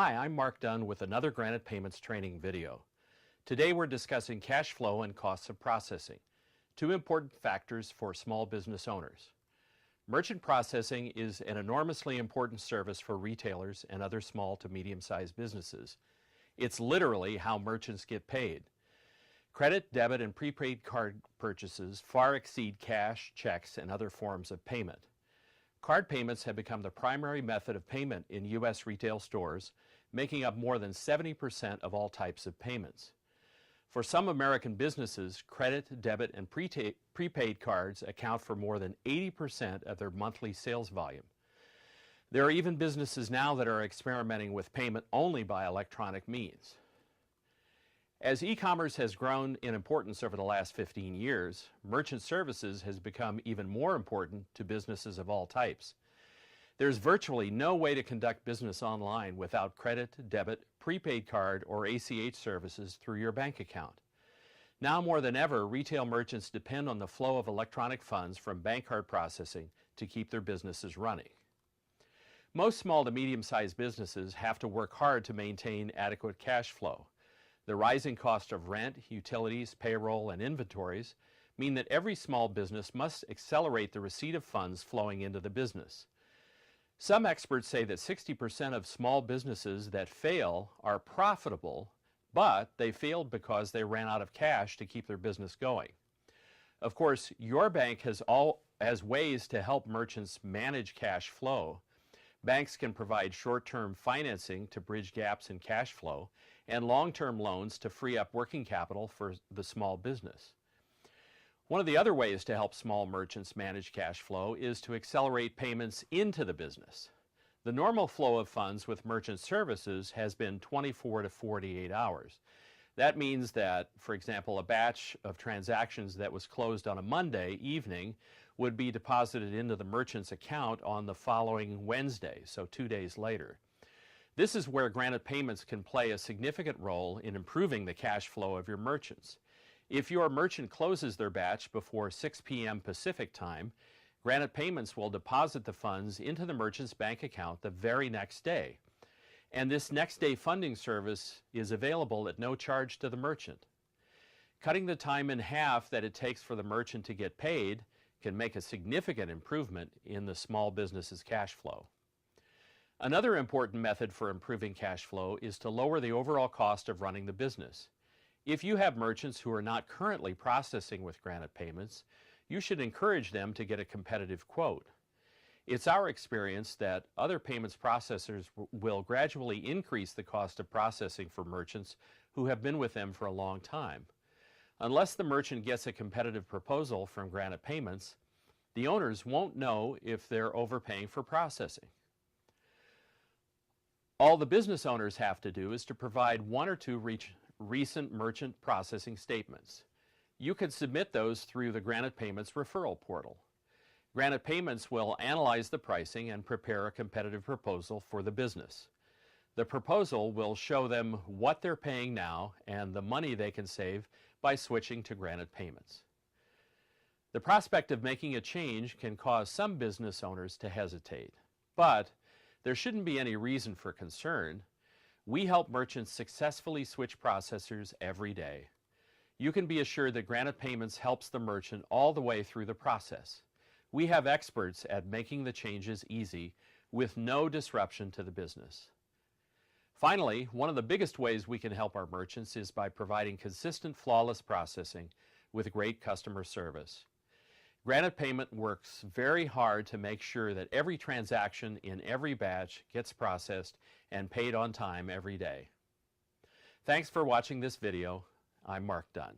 Hi, I'm Mark Dunn with another Granite Payments training video. Today we're discussing cash flow and costs of processing, two important factors for small business owners. Merchant processing is an enormously important service for retailers and other small to medium-sized businesses. It's literally how merchants get paid. Credit, debit, and prepaid card purchases far exceed cash, checks, and other forms of payment. Card payments have become the primary method of payment in U.S. retail stores, making up more than 70% of all types of payments. For some American businesses, credit, debit, and prepaid cards account for more than 80% of their monthly sales volume. There are even businesses now that are experimenting with payment only by electronic means. As e-commerce has grown in importance over the last 15 years, merchant services has become even more important to businesses of all types. There's virtually no way to conduct business online without credit, debit, prepaid card, or ACH services through your bank account. Now more than ever, retail merchants depend on the flow of electronic funds from bank card processing to keep their businesses running. Most small to medium-sized businesses have to work hard to maintain adequate cash flow. The rising cost of rent, utilities, payroll, and inventories mean that every small business must accelerate the receipt of funds flowing into the business. Some experts say that 60% of small businesses that fail are profitable, but they failed because they ran out of cash to keep their business going. Of course, your bank has ways to help merchants manage cash flow. Banks can provide short-term financing to bridge gaps in cash flow and long-term loans to free up working capital for the small business. One of the other ways to help small merchants manage cash flow is to accelerate payments into the business. The normal flow of funds with merchant services has been 24 to 48 hours. That means that, for example, a batch of transactions that was closed on a Monday evening would be deposited into the merchant's account on the following Wednesday, so 2 days later. This is where Granite Payments can play a significant role in improving the cash flow of your merchants. If your merchant closes their batch before 6 p.m. Pacific time, Granite Payments will deposit the funds into the merchant's bank account the very next day. And this next day funding service is available at no charge to the merchant. Cutting the time in half that it takes for the merchant to get paid can make a significant improvement in the small business's cash flow. Another important method for improving cash flow is to lower the overall cost of running the business. If you have merchants who are not currently processing with Granite Payments, you should encourage them to get a competitive quote. It's our experience that other payments processors will gradually increase the cost of processing for merchants who have been with them for a long time. Unless the merchant gets a competitive proposal from Granite Payments, the owners won't know if they're overpaying for processing. All the business owners have to do is to provide one or two recent merchant processing statements. You can submit those through the Granite Payments referral portal. Granite Payments will analyze the pricing and prepare a competitive proposal for the business. The proposal will show them what they're paying now and the money they can save by switching to Granite Payments. The prospect of making a change can cause some business owners to hesitate, but there shouldn't be any reason for concern. We help merchants successfully switch processors every day. You can be assured that Granite Payments helps the merchant all the way through the process. We have experts at making the changes easy with no disruption to the business. Finally, one of the biggest ways we can help our merchants is by providing consistent, flawless processing with great customer service. Granite Payment works very hard to make sure that every transaction in every batch gets processed and paid on time every day. Thanks for watching this video. I'm Mark Dunn.